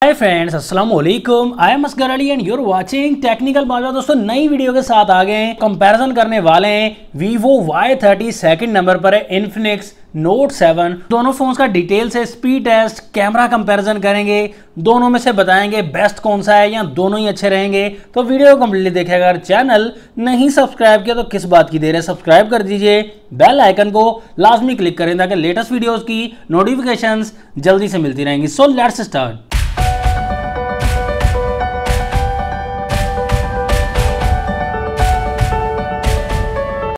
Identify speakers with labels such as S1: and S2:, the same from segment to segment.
S1: हाय friends, अस्सलाम वालेकुम। I am Asgar Ali and you're watching technical Bazaar. दोस्तों, नई वीडियो के साथ आ गए हैं। कंपैरिजन करने वाले हैं Vivo Y30 सेकंड नंबर पर है, Infinix Note 7। दोनों फोन्स का डिटेल से स्पीड टेस्ट, कैमरा कंपैरिजन करेंगे। दोनों में से बताएंगे बेस्ट कौन सा है या दोनों ही अच्छे रहेंगे। तो वीडियो को कंप्लीटली देखिएगा। अगर चैनल नहीं सब्सक्राइब किया तो किस बात की देर है, सब्सक्राइब कर दीजिए। बेल आइकन को लाजमी क्लिक करें ताकि लेटेस्ट वीडियोस की नोटिफिकेशंस जल्दी से मिलती रहेंगी। So let's start.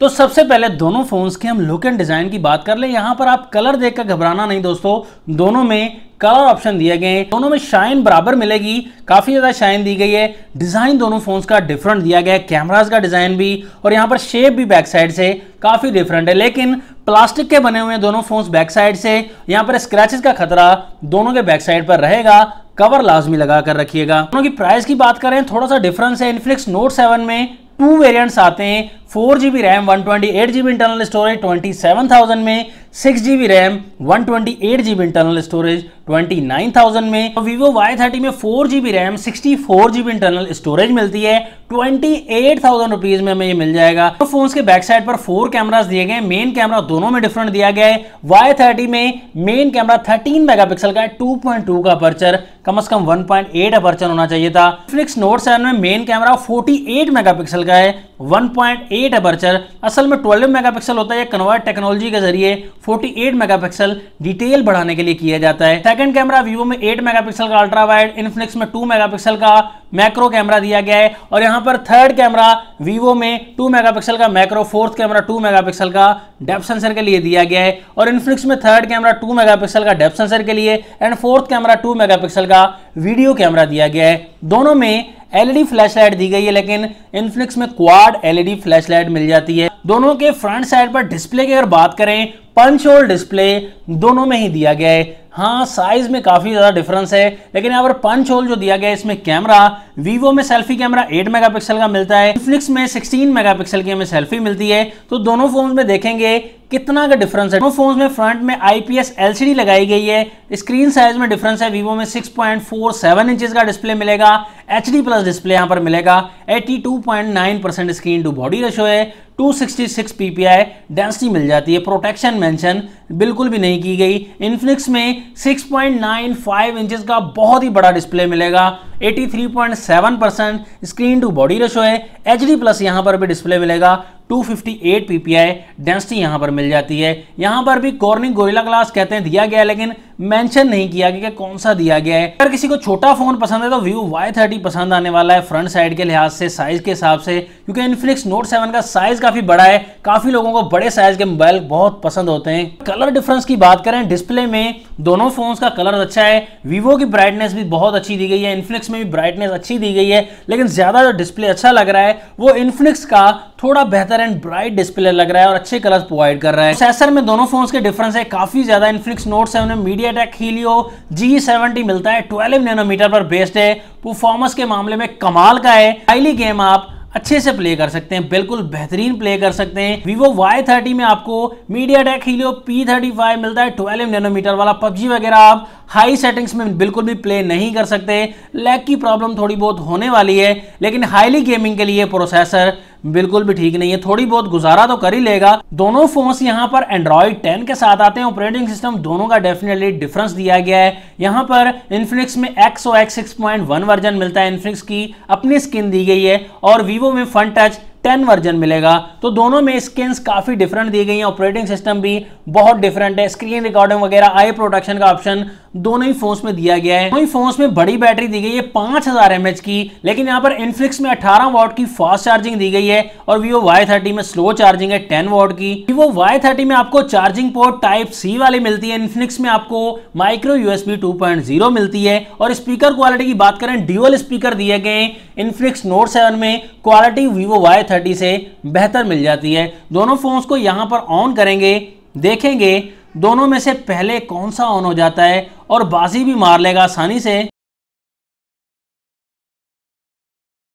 S1: तो सबसे पहले दोनों फोन्स के हम लुक एंड डिजाइन की बात कर लें। यहां पर आप कलर देखकर घबराना नहीं दोस्तों, दोनों में कलर ऑप्शन दिए गए हैं। दोनों में शाइन बराबर मिलेगी, काफी ज्यादा शाइन दी गई है। डिजाइन दोनों फोन्स का डिफरेंट दिया गया है, कैमरास का डिजाइन भी और यहां पर शेप भी बैक साइड से काफी डिफरेंट है। लेकिन प्लास्टिक के बने हुए हैं दोनों फोन्स बैक साइड से। यहां पर स्क्रैचेस का खतरा दोनों के बैक साइड पर रहेगा, कवर लाजमी लगा कर रखिएगा। दोनों की प्राइस की बात करें, थोड़ा सा डिफरेंस है। इन्फिनिक्स नोट 7 में 2 वेरिएंट्स आते हैं, 4GB RAM 128GB internal storage 27,000 में, 6GB RAM 128GB internal storage 29,000 में। तो Vivo Y30 में 4GB RAM 64GB internal storage मिलती है, 28,000 रुपीज में हमें ये मिल जाएगा। तो फोन्स के बैक साइड पर 4 कैमरास दिए गए हैं। मेन कैमरा दोनों में डिफरेंट दिया गया है। Y30 में मेन कैमरा 13 मेगापिक्सल का है, 2.2 का अपर्चर, कम से कम 1.8 अपर्चर होना चाहिए था। Infinix Note 7 में मेन कैमरा 48 मेगापिक्सल का है, 1.8 अपर्चर। असल में 12 मेगापिक्सल होता है, कन्वर्ट टेक्नोलॉजी के जरिए 48 मेगापिक्सल डिटेल बढ़ाने के लिए किया जाता है। सेकंड कैमरा Vivo में 8 मेगापिक्सल का अल्ट्रा वाइड, इन्फिनिक्स में 2 मेगापिक्सल का मैक्रो कैमरा दिया गया है। और यहां पर थर्ड कैमरा Vivo में 2 मेगापिक्सल का मैक्रो, फोर्थ कैमरा 2 मेगापिक्सल का डेप्थ सेंसर के लिए दिया गया है। और इन्फिनिक्स में थर्ड कैमरा 2 मेगापिक्सल का डेप्थ सेंसर के लिए एंड फोर्थ कैमरा 2 मेगापिक्सल का वीडियो कैमरा दिया गया है। दोनों में एलईडी फ्लैशलाइट दी गई है, लेकिन इन्फिनिक्स में क्वाड एलईडी फ्लैशलाइट मिल जाती है। दोनों के फ्रंट साइड पर डिस्प्ले की अगर बात करें, पंच होल डिस्प्ले दोनों में ही दिया गया है। हाँ, साइज में काफी ज्यादा डिफरेंस है, लेकिन यहाँ पर पंच होल जो दिया गया है इसमें कैमरा Vivo में सेल्फी कैमरा 8 मेगापिक्सल का मिलता है, इन्फिनिक्स में 16 मेगापिक्सल की हमें सेल्फी मिलती है। तो दोनों फोन में देखेंगे कितना का डिफरेंस है। दोनों फोन्स में फ्रंट में IPS LCD लगाई गई है। स्क्रीन साइज में डिफरेंस है, Vivo में 6.47 इंचेस का डिस्प्ले मिलेगा, HD प्लस डिस्प्ले यहाँ पर मिलेगा। 82.9% स्क्रीन टू बॉडी रेशो है, 266 PPI डेंसिटी मिल जाती है। प्रोटेक्शन मेंशन बिल्कुल भी नहीं की गई। इन्फिनिक्स में 6.95 इंचेस का बहुत ही बड़ा डिस्प्ले मिलेगा, 83.7% स्क्रीन टू बॉडी रेशो है। HD प्लस यहाँ पर भी डिस्प्ले मिलेगा, 258 PPI डेंसिटी यहां पर मिल जाती है। यहां पर भी कॉर्निंग गोरिल्ला ग्लास कहते हैं दिया गया है, लेकिन मेंशन नहीं किया गया कि कौन सा दिया गया है। अगर किसी को छोटा फोन पसंद है तो Vivo Y30 पसंद आने वाला है, फ्रंट साइड के लिहाज से, साइज के हिसाब से, क्योंकि Infinix Note 7 का साइज काफी बड़ा है। काफी लोगों को बड़े साइज के मोबाइल बहुत पसंद होते हैं। कलर डिफरेंस की बात करें, डिस्प्ले में दोनों फोन्स का कलर अच्छा है। Vivo की ब्राइटनेस भी बहुत अच्छी दी गई है, Infinix में भी ब्राइटनेस अच्छी दी गई है, लेकिन ज्यादा जो डिस्प्ले अच्छा लग रहा है वो Infinix का थोड़ा बेहतर एंड ब्राइट डिस्प्ले लग रहा है और अच्छे कलर्स प्रोवाइड कर रहा है। प्रोसेसर में दोनों फोन्स के डिफरेंस है काफी ज्यादा। इन्फिनिक्स नोट 7 में MediaTek Helio G70 मिलता है, 12 नैनोमीटर पर बेस्ड है। परफॉर्मेंस के मामले में कमाल का है। हाईली गेम आप अच्छे से प्ले कर सकते हैं, बिल्कुल बेहतरीन प्ले कर सकते हैं। Vivo Y30 में आपको MediaTek Helio P35 मिलता है, 12 नैनोमीटर वाला। PUBG वगैरह आप हाई सेटिंग्स में बिल्कुल भी प्ले नहीं कर सकते, लैग की प्रॉब्लम थोड़ी बहुत होने वाली है, लेकिन हाईली गेमिंग के लिए प्रोसेसर बिल्कुल भी ठीक नहीं है। थोड़ी बहुत गुजारा तो कर ही लेगा। दोनों फोन्स यहां पर Android 10 के साथ आते हैं। ऑपरेटिंग सिस्टम दोनों का डेफिनेटली डिफरेंस दिया गया है। यहां पर Infinix में XOS 6.1 वर्जन मिलता है, Infinix की अपनी स्किन दी गई है, और Vivo में Fun Touch 10 वर्जन मिलेगा। तो दोनों में स्किन्स काफी डिफरेंट दी गई हैं, ऑपरेटिंग सिस्टम भी बहुत डिफरेंट है। स्क्रीन रिकॉर्डिंग वगैरह, आई प्रोटेक्शन का ऑप्शन दोनों ही फोन्स में दिया गया है। दोनों ही फोन्स में बड़ी बैटरी दी गई है 5000 mAh की, लेकिन यहाँ पर Infinix में 18 वाट की फास्ट चार्जिंग दी गई है और Vivo Y30 में स्लो चार्जिंग है 10 वाट की। Vivo Y30 में आपको चार्जिंग पोर्ट टाइप C वाली मिलती है, Infinix में आपको माइक्रो USB 2.0 मिलती है। और स्पीकर क्वालिटी की बात करें, ड्यूअल स्पीकर दिए गए। Infinix Note 7 में क्वालिटी Vivo Y30 से बेहतर मिल जाती है। दोनों फोन्स को यहां पर ऑन करेंगे, देखेंगे दोनों में से पहले कौन सा ऑन हो जाता है, और बाजी भी मार लेगा आसानी से।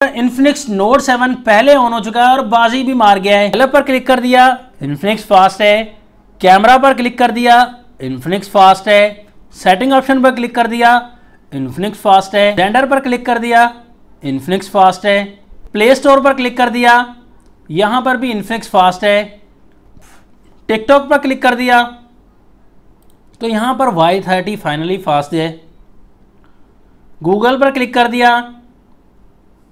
S1: Infinix Note 7 पहले ऑन हो चुका है और बाजी भी मार गया है। पहले पर क्लिक कर दिया, Infinix फास्ट है। कैमरा पर क्लिक कर दिया, Infinix फास्ट है। सेटिंग ऑप्शन पर क्लिक कर दिया, इन्फिनिक्स फास्ट है। जेंडर पर क्लिक कर दिया, इन्फिनिक्स फास्ट है। प्ले स्टोर पर क्लिक कर दिया, यहां पर भी इन्फिनिक्स फास्ट है। टिकटॉक पर क्लिक कर दिया तो यहां पर Y30 फाइनली फास्ट है। गूगल पर क्लिक कर दिया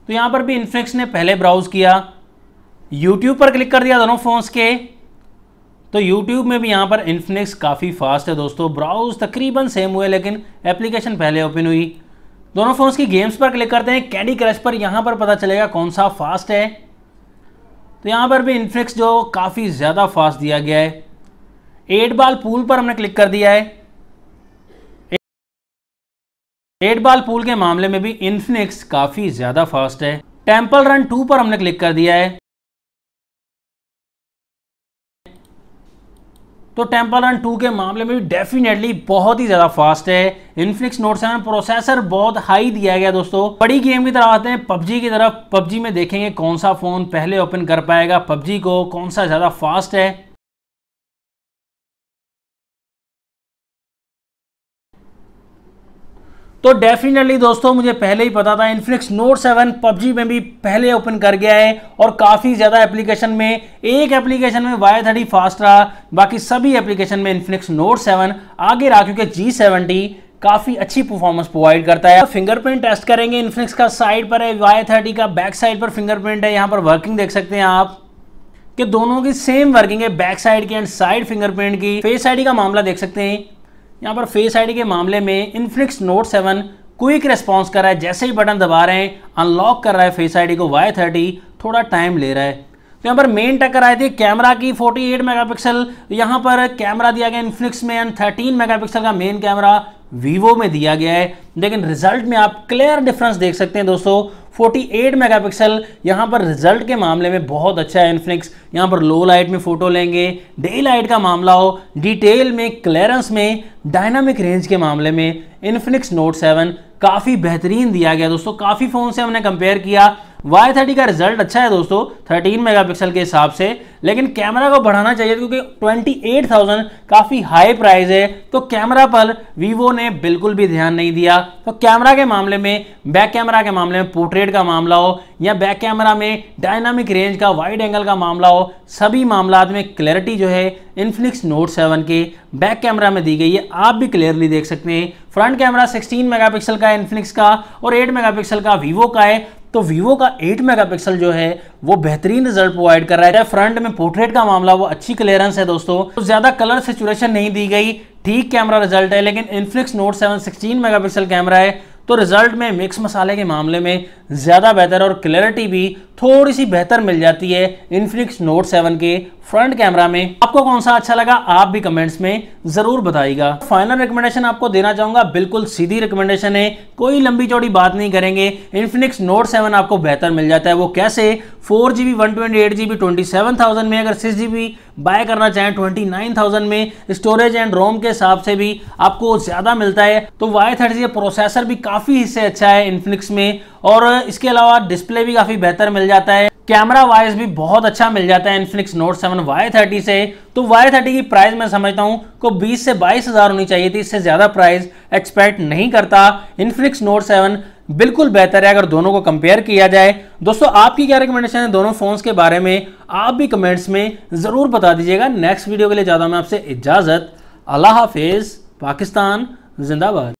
S1: तो यहां पर भी इन्फिनिक्स ने पहले ब्राउज किया। यूट्यूब पर क्लिक कर दिया दोनों फोन्स के, तो यूट्यूब में भी यहां पर इन्फिनिक्स काफ़ी फास्ट है दोस्तों। ब्राउज तकरीबन सेम हुए लेकिन एप्लीकेशन पहले ओपन हुई। दोनों फोन्स की गेम्स पर क्लिक करते हैं, कैंडी क्रश पर, यहां पर पता चलेगा कौन सा फास्ट है। तो यहां पर भी इन्फिनिक्स जो काफ़ी ज़्यादा फास्ट दिया गया है। 8 बॉल पूल पर हमने क्लिक कर दिया है। 8 बॉल पूल के मामले में भी इन्फिनिक्स काफ़ी ज़्यादा फास्ट है। टेम्पल रन 2 पर हमने क्लिक कर दिया है, तो टेम्पल रन 2 के मामले में भी डेफिनेटली बहुत ही ज़्यादा फास्ट है। इन्फिनिक्स नोट 7 प्रोसेसर बहुत हाई दिया गया दोस्तों। बड़ी गेम की तरफ आते हैं, पबजी की तरफ। पबजी में देखेंगे कौन सा फ़ोन पहले ओपन कर पाएगा पबजी को, कौन सा ज़्यादा फास्ट है। तो डेफिनेटली दोस्तों मुझे पहले ही पता था इन्फिनिक्स नोट 7 पबजी में भी पहले ओपन कर गया है और काफ़ी ज़्यादा एप्लीकेशन में, एक एप्लीकेशन में Y30 फास्ट रहा, बाकी सभी एप्लीकेशन में इन्फिनिक्स नोट 7 आगे रहा क्योंकि G70 काफ़ी अच्छी परफॉर्मेंस प्रोवाइड करता है। फिंगरप्रिंट टेस्ट करेंगे, इन्फिनिक्स का साइड पर है, Y30 का बैक साइड पर फिंगरप्रिंट है। यहाँ पर वर्किंग देख सकते हैं आप कि दोनों की सेम वर्किंग है, बैक साइड की एंड साइड फिंगरप्रिंट की। फेस आईडी का मामला देख सकते हैं, यहाँ पर फेस आईडी के मामले में इन्फिनिक्स नोट 7 क्विक रिस्पॉन्स कर रहा है। जैसे ही बटन दबा रहे हैं अनलॉक कर रहा है फेस आईडी को। Y30 थोड़ा टाइम ले रहा है। तो यहाँ पर मेन टक्कर आई थी कैमरा की, 48 मेगापिक्सल यहाँ पर कैमरा दिया गया इन्फिनिक्स में एंड 13 मेगापिक्सल का मेन कैमरा वीवो में दिया गया है। लेकिन रिजल्ट में आप क्लियर डिफरेंस देख सकते हैं दोस्तों। 48 मेगापिक्सल यहाँ पर रिजल्ट के मामले में बहुत अच्छा है इन्फिनिक्स। यहाँ पर लो लाइट में फोटो लेंगे, डे लाइट का मामला हो, डिटेल में, क्लियरेंस में, डायनामिक रेंज के मामले में इन्फिनिक्स नोट 7 काफ़ी बेहतरीन दिया गया दोस्तों। काफ़ी फ़ोन से हमने कंपेयर किया, Y30 का रिजल्ट अच्छा है दोस्तों 13 मेगापिक्सल के हिसाब से, लेकिन कैमरा को बढ़ाना चाहिए क्योंकि 28,000 काफ़ी हाई प्राइस है। तो कैमरा पर वीवो ने बिल्कुल भी ध्यान नहीं दिया। तो कैमरा के मामले में, बैक कैमरा के मामले में, पोर्ट्रेट का मामला हो या बैक कैमरा में डायनामिक रेंज का, वाइड एंगल का मामला हो, सभी मामला में क्लैरिटी जो है इन्फिनिक्स नोट 7 के बैक कैमरा में दी गई है। आप भी क्लियरली देख सकते हैं। फ्रंट कैमरा 16 मेगापिक्सल का है इन्फिनिक्स का और 8 मेगापिक्सल का वीवो का है। तो वीवो का 8 मेगापिक्सल जो है वो बेहतरीन रिजल्ट प्रोवाइड कर रहा है। फ्रंट में पोर्ट्रेट का मामला वो अच्छी क्लियरेंस है दोस्तों, तो ज्यादा कलर सैचुरेशन नहीं दी गई, ठीक कैमरा रिजल्ट है। लेकिन इन्फिनिक्स नोट 7 16 मेगापिक्सल कैमरा है तो रिजल्ट में मिक्स मसाले के मामले में ज़्यादा बेहतर और क्लैरिटी भी थोड़ी सी बेहतर मिल जाती है इन्फिनिक्स नोट 7 के फ्रंट कैमरा में। आपको कौन सा अच्छा लगा आप भी कमेंट्स में ज़रूर बताइएगा। फाइनल रिकमेंडेशन आपको देना चाहूँगा, बिल्कुल सीधी रिकमेंडेशन है, कोई लंबी चौड़ी बात नहीं करेंगे। इन्फिनिक्स नोट 7 आपको बेहतर मिल जाता है। वो कैसे? 4GB 128GB 27,000 में, अगर 6GB बाय करना चाहें 29,000 में, स्टोरेज एंड रोम के हिसाब से भी आपको ज़्यादा मिलता है। तो Y30 प्रोसेसर भी काफ़ी हिस्से अच्छा है इन्फिनिक्स में, और इसके अलावा डिस्प्ले भी काफ़ी बेहतर मिल जाता है। कैमरा वाइज भी बहुत अच्छा मिल जाता है इन्फिनिक्स नोट 7 Y30 से। तो Y30 की प्राइस मैं समझता हूं को 20 से 22 हज़ार होनी चाहिए थी, इससे ज़्यादा प्राइस एक्सपेक्ट नहीं करता। इन्फिनिक्स नोट 7 बिल्कुल बेहतर है अगर दोनों को कंपेयर किया जाए। दोस्तों आपकी क्या रिकमेंडेशन है दोनों फोन्स के बारे में, आप भी कमेंट्स में ज़रूर बता दीजिएगा। नेक्स्ट वीडियो के लिए ज़्यादा मैं आपसे इजाज़त। अल्लाह हाफिज़। पाकिस्तान जिंदाबाद।